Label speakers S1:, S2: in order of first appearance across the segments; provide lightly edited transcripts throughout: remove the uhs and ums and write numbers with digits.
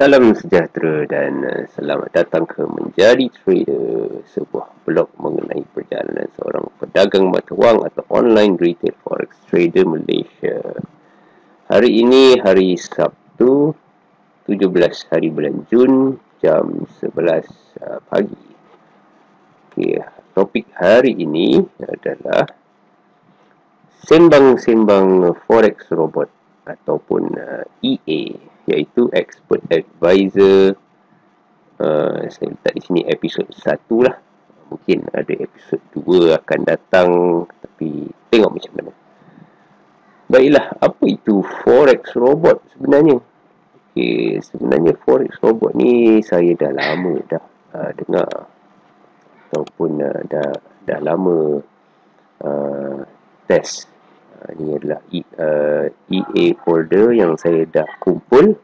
S1: Salam sejahtera dan selamat datang ke Menjadi Trader, sebuah blog mengenai perjalanan seorang pedagang mata wang atau online retail forex trader Malaysia. Hari ini hari Sabtu, 17 hari bulan Jun, jam 11 pagi. Okey, topik hari ini adalah sembang-sembang forex robot ataupun EA, iaitu Expert Advisor. Saya letak di sini episod 1 lah. Mungkin ada episod 2 akan datang, tapi tengok macam mana. Baiklah, apa itu forex robot sebenarnya? Okay, sebenarnya forex robot ni saya dah lama dah dengar, ataupun dah lama test. Ini adalah EA folder yang saya dah kumpul.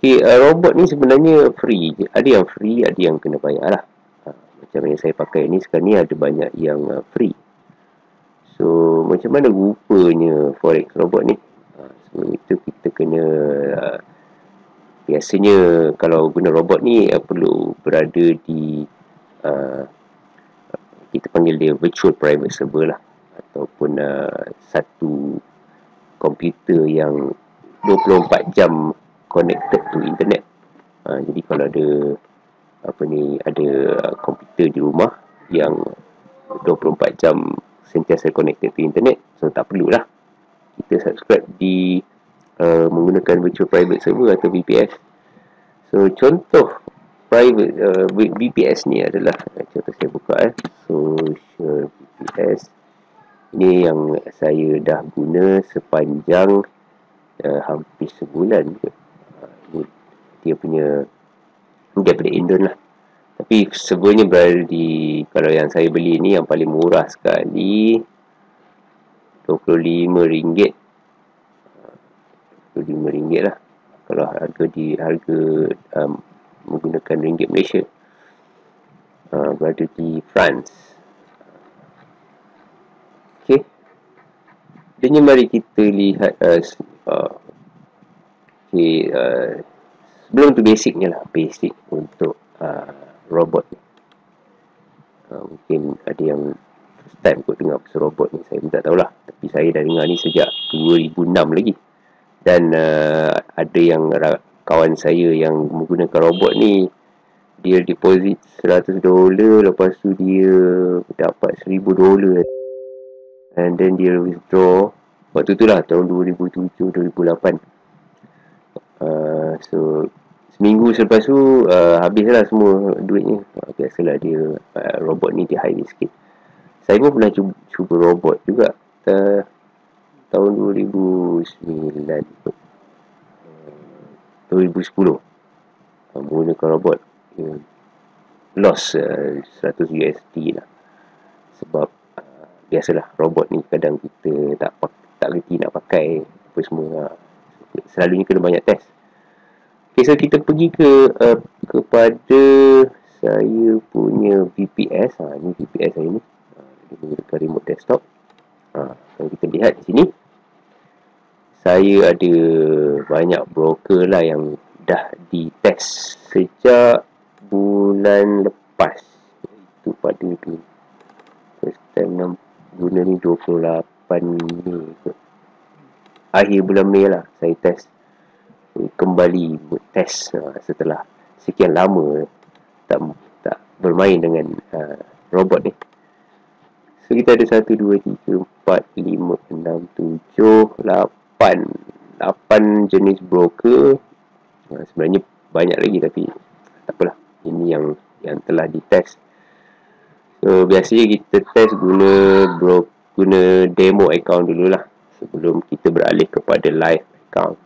S1: Okay, robot ni sebenarnya free. Ada yang free, ada yang kena bayar lah. Macam yang saya pakai ni sekarang ni ada banyak yang free. So, macam mana rupanya forex robot ni? Sebelum itu kita kena biasanya kalau guna robot ni perlu berada di kita panggil dia virtual private server lah, ataupun satu komputer yang 24 jam connected to internet. Jadi kalau ada ada komputer di rumah yang 24 jam sentiasa connected to internet, so tak perlulah kita subscribe di menggunakan virtual private server atau VPS. So contoh private VPS ni adalah, contoh saya buka social VPS ini yang saya dah guna sepanjang hampir sebulan. Dia punya daripada Indon lah, tapi servernya berada di, kalau yang saya beli ni yang paling murah sekali RM25, RM25 lah kalau harga menggunakan ringgit Malaysia. Berada di France. Okey, jadi mari kita lihat sebelum tu basicnya lah, basic untuk robot ni. Mungkin ada yang first time kot dengar pasal robot ni, saya pun tak tahulah, tapi saya dah dengar ni sejak 2006 lagi. Dan ada yang kawan saya yang menggunakan robot ni, dia deposit $100, lepas tu dia dapat $1000, and then dia withdraw waktu tu lah, tahun 2007-2008. So seminggu selepas tu habislah semua duitnya. Biasalah dia robot ni dia high risk sikit. Saya pun pernah cuba robot juga tahun 2009 2010 menggunakan robot. Loss $100 lah, sebab biasalah robot ni kadang kita tak reti nak pakai apa semua. Selalunya kena banyak test. Okay, so kita pergi kepada saya punya VPS. Ini VPS saya ni, dia menggunakan remote desktop. Kalau kita lihat di sini, saya ada banyak broker lah yang dah ditest sejak bulan lepas. Itu pada tu first time guna ni 28 Mei kot. Akhir bulan Mei lah saya test, kembali buat test setelah sekian lama tak bermain dengan robot ni. So kita ada 1, 2, 3, 4, 5, 6, 7, 8 jenis broker. Sebenarnya banyak lagi, tapi tak apalah, ini yang telah ditest. So biasanya kita test guna demo account dululah sebelum kita beralih kepada live account.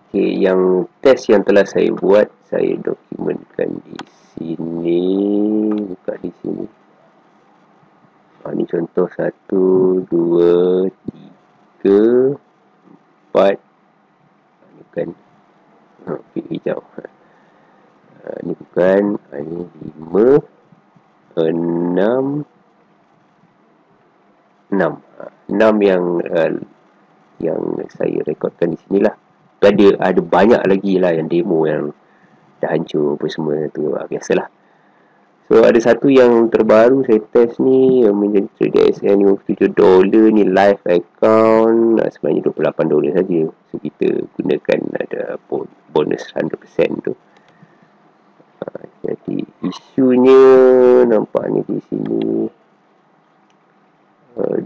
S1: Okay, yang test yang telah saya buat, saya dokumentkan di sini. Buka di sini. Ini contoh 1, 2, 3, 4. Ini bukan. Hijau. Ini bukan. Ini 5, 6 yang saya rekodkan di sinilah. ada banyak lagi lah yang demo yang dah hancur apa semua tu. Biasalah. So ada satu yang terbaru saya test ni yang menjadi TraderSN $57 ni, live account, sebenarnya $28 saja. So kita gunakan ada bonus 100% tu. Jadi isunya nampak ni di sini.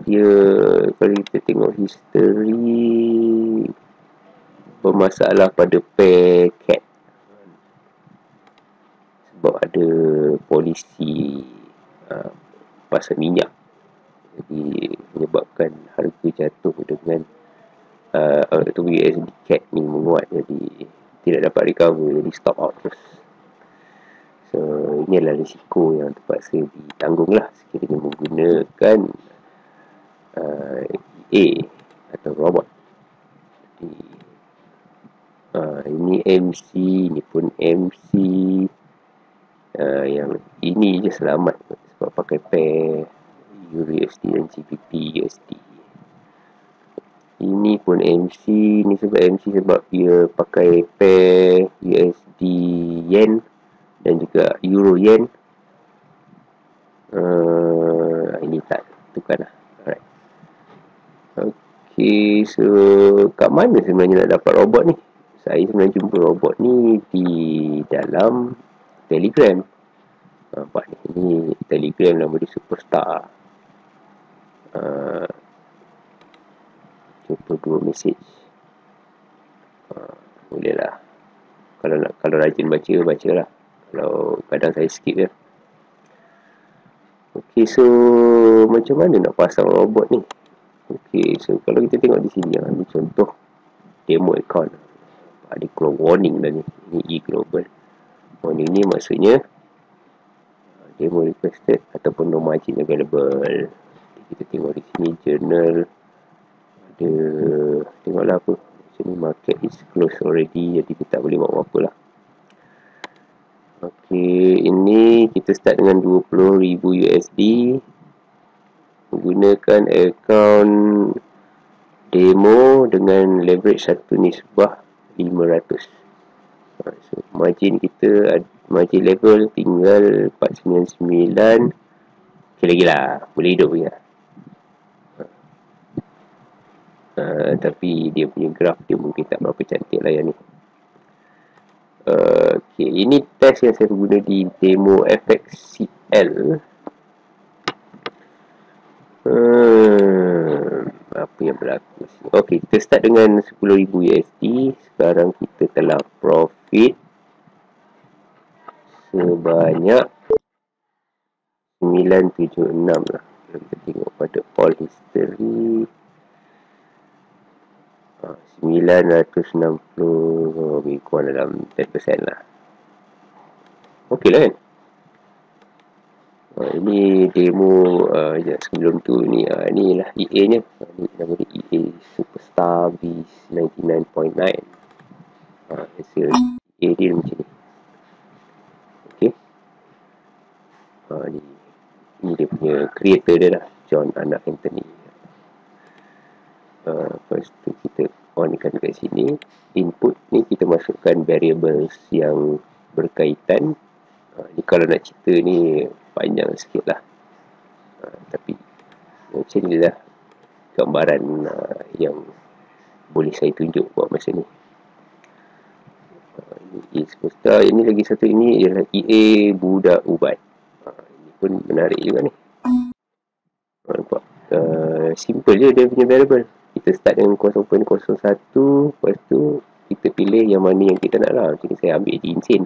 S1: Dia kalau kita tengok history, bermasalah pada pair cat sebab ada polisi pasal minyak, jadi menyebabkan harga jatuh dengan USD cat ni menguat, jadi tidak dapat recover, jadi stop out terus. So ini adalah risiko yang terpaksa ditanggung lah sekiranya menggunakan EA atau robot. Jadi ini MC, ini pun MC. Yang ini je selamat sebab pakai pair USD dan GBP USD. Ini pun MC, ni sebab MC sebab dia pakai pair USD Yen dan juga Euro Yen. Ini tak tukar lah. Alright. Okay, so kat mana sebenarnya nak dapat robot ni? Saya sebenarnya jumpa robot ni di dalam Telegram. Nampak ni, ini Telegram nama dia Superstar. Jumpa 2 mesej. Boleh lah. Kalau rajin baca lah. Kalau kadang saya skip je. Okay, so macam mana nak pasang robot ni? Okay, so kalau kita tengok di sini, ni contoh demo account. Ada keluar warning dah ni. Ini e-global. Warning ni maksudnya demo requested ataupun no margin available. Kita tengok di sini journal. Ada, tengoklah apa. Macam ni market is closed already. Jadi kita tak boleh buat apa-apa lah. Okay, ini kita start dengan 20,000 USD. Menggunakan account demo dengan leverage 1 nisbah 500. So, margin kita, margin level tinggal 499. Okay lagi lah, boleh hidup je. Tapi dia punya graf dia mungkin tak berapa cantik lah yang ni. Okay, ini test yang saya guna di demo FXCL. Apa yang berlaku? Okay, kita start dengan 10,000 USD. Sekarang kita telah profit sebanyak 976 lah. Kalau kita tengok pada all history, 960, lebih kurang dalam 10% lah. Okey lah kan? Ini demo sebelum tu ni, ni lah EA nya. Ni nama dia EA Superstar V99.9. Hasil EA dia macam ni. Okey. Ni dia punya creator dia lah, John Anak Anthony. First tu kita onkan kat sini. Input ni kita masukkan variables yang berkaitan. Ni kalau nak cerita ni panjang sikit lah. Tapi macam ni lah gambaran yang boleh saya tunjuk buat masa ni. Ini Superstar. Ini lagi satu, ini ialah EA Budak Ubat. Ini pun menarik juga ni. Nampak? Simple je dia punya variable. Kita start dengan 0.01. Lepas tu kita pilih yang mana yang kita nak lah. Macam ni saya ambil di Insane.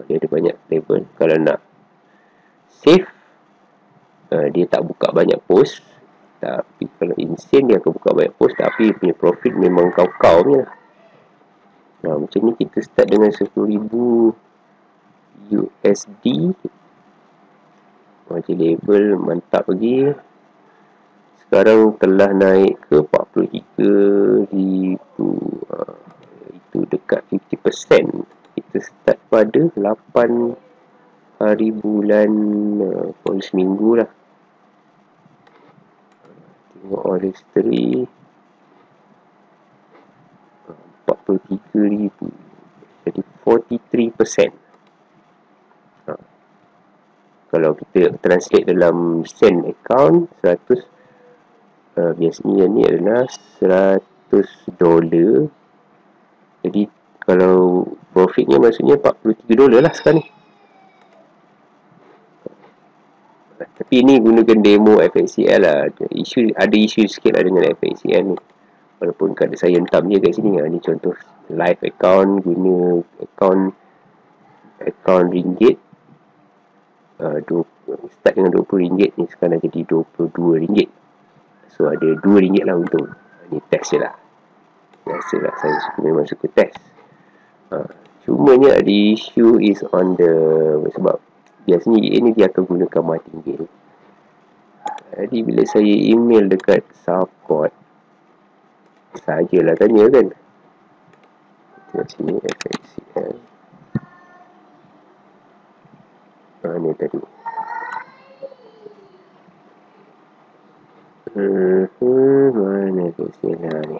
S1: Dia ada banyak label. Kalau nak save, dia tak buka banyak post. Tapi kalau Insane dia akan buka banyak post, tapi punya profit memang kau-kau punya. Macam ni kita start dengan 10,000 USD. Macam label mantap lagi. Sekarang telah naik ke 43,000. Itu dekat 50%. Kita start pada 8 hari bulan seminggu lah. Tengok all history. 43,000. Jadi 43%. Kalau kita translate dalam sen account, 100 biasanya ni adalah $100. Jadi kalau profitnya maksudnya $43 lah sekarang ni. Tapi ni gunakan demo FXCL lah. Ada isu sikit lah dengan FXCL ni. Walaupun kada saya hentam je kat sini. Ni contoh live account, guna account ringgit. Start dengan RM20 ni sekarang dah jadi RM22. So ada RM2 lah untung. Ni test je lah. Biasalah saya memang suka test. Cumanya ada isu is on the, sebab biasanya ini dia akan gunakan martingale. Jadi bila saya email dekat support, sajalah tanya kan. Tengok sini FXCL. Ni tadi. Mana FXCL ni?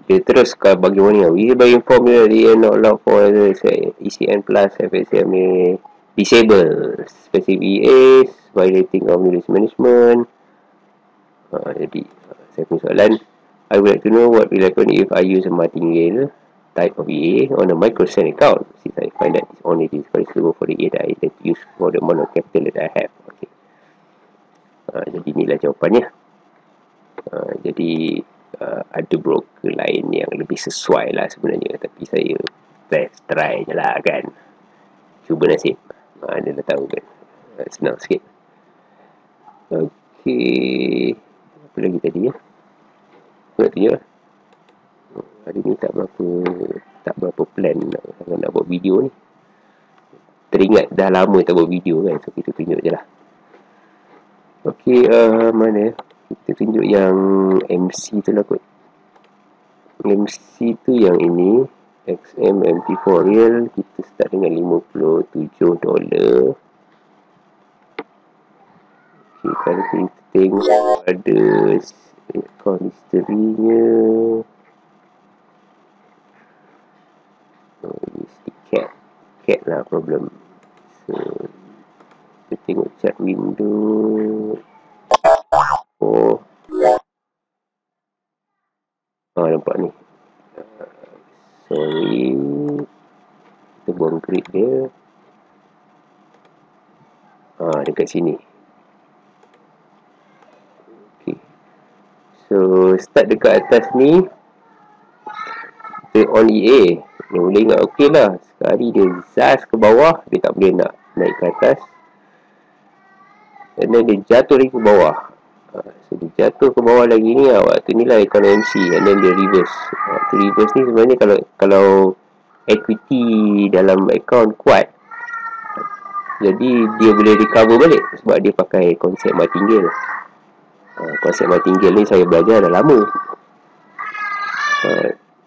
S1: Dia terus bagi warning. We by inform you they are not allowed for ECN plus FXCM may disable specific EAs violating of risk management. Jadi saya punya soalan, I would like to know what will happen if I use a martingale type of EA on a microcent account, since I find that it's only discoverable for the EA that I intend to use for the amount of capital that I have. Okay. Jadi inilah jawapannya. Jadi ada broker lain yang lebih sesuai lah sebenarnya, tapi saya try je lah kan, cuba nasib. Anda dah tahu kan, senang sikit. Okey, apa lagi tadi ya, aku nak tunjuk lah. Hari ni tak berapa plan nak buat video ni. Teringat dah lama tak buat video kan, so kita tunjuk je lah. Okey, mana kita tunjuk yang MC tu lah kot. MC tu yang ini XM MT4 real. Kita start dengan $57. Okey, kalau kita tengok ada account history-nya. Cat lah problem. So kita tengok chat window. Nampak ni. Sorry, kita buang grid dia. Dekat sini. Okay. So start dekat atas ni, kita on EA. Dia boleh ingat okey lah. Sekali dia zas ke bawah, dia tak boleh nak naik ke atas. Dan dia jatuh lagi ke bawah. So dia jatuh ke bawah lagi ni, waktu ni lah account MC. And then dia reverse. Reverse ni sebenarnya kalau equity dalam account kuat, jadi dia boleh recover balik sebab dia pakai konsep martingale. Konsep martingale ni saya belajar dah lama.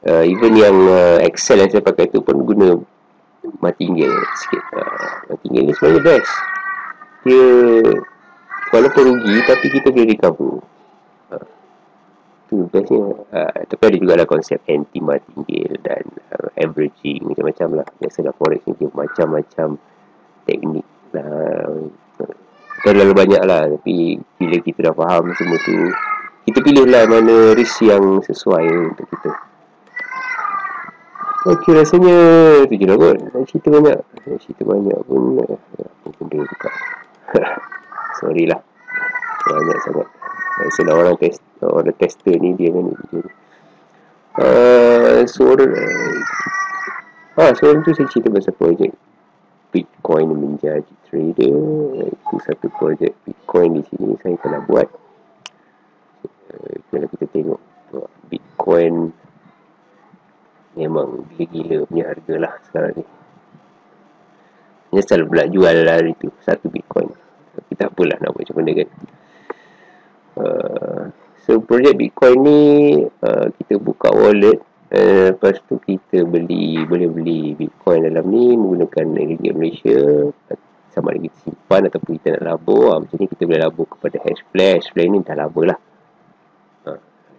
S1: Even yang Excel yang saya pakai tu pun guna martingale sikit. Martingale ni sebenarnya best. Dia walaupun rugi tapi kita boleh recover. Tu bestnya. Tapi ada juga lah konsep anti martingale dan averaging, macam-macam lah. Biasalah forex ni dia macam-macam teknik lah. Terlalu banyak lah. Tapi bila kita dah faham semua tu, kita pilih lah mana risk yang sesuai untuk kita. Okey, rasanya tu je lah kot. Cerita banyak pun apa benda buka. Sorry lah, banyak sangat. Biasalah orang tester ni dia kan soalan tu saya cerita pasal projek Bitcoin menjadi trader. Itu satu projek Bitcoin di sini saya telah buat. Kalau kita tengok Bitcoin memang gila-gila punya harga lah sekarang ni. Nyesal pula jual lah hari tu satu Bitcoin. Tapi tak apalah, nak buat macam mana kan. So projek Bitcoin ni kita buka wallet. Lepas tu kita boleh beli Bitcoin dalam ni menggunakan ringgit Malaysia, sama ada kita simpan ataupun kita nak labur. Macam ni kita boleh labur kepada Hashflare. Hashflare ni dah lama lah.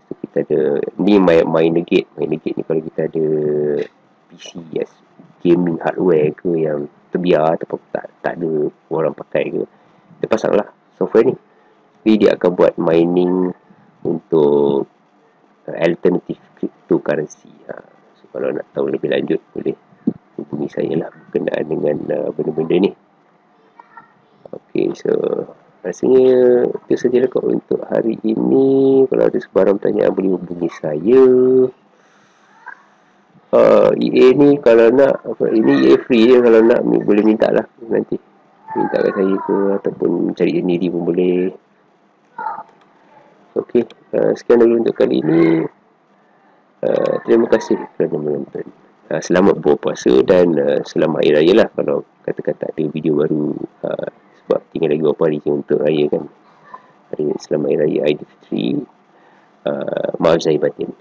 S1: So, kita ada ni main negate ni kalau kita ada PC yes, gaming hardware ke yang terbiar ataupun tak ada orang pakai ke, kita pasanglah software ni. Jadi dia akan buat mining untuk alternative cryptocurrency. So kalau nak tahu lebih lanjut boleh hubungi saya lah berkenaan dengan benda-benda ni. Okay, so rasanya itu sajalah kot untuk hari ini. Kalau ada sebarang pertanyaan boleh hubungi saya. EA ni kalau nak, ini EA free je, kalau nak boleh minta lah nanti. Minta kat saya ke ataupun cari sendiri pun boleh. Okey, sekian dulu untuk kali ini. Terima kasih kerana menonton. Selamat berpuasa dan selamat Hari Raya lah kalau kata-kata ada video baru, sebab tinggal lagi beberapa hari untuk raya kan. Selamat Hari Raya Aidilfitri. Maaf Zahir Batin.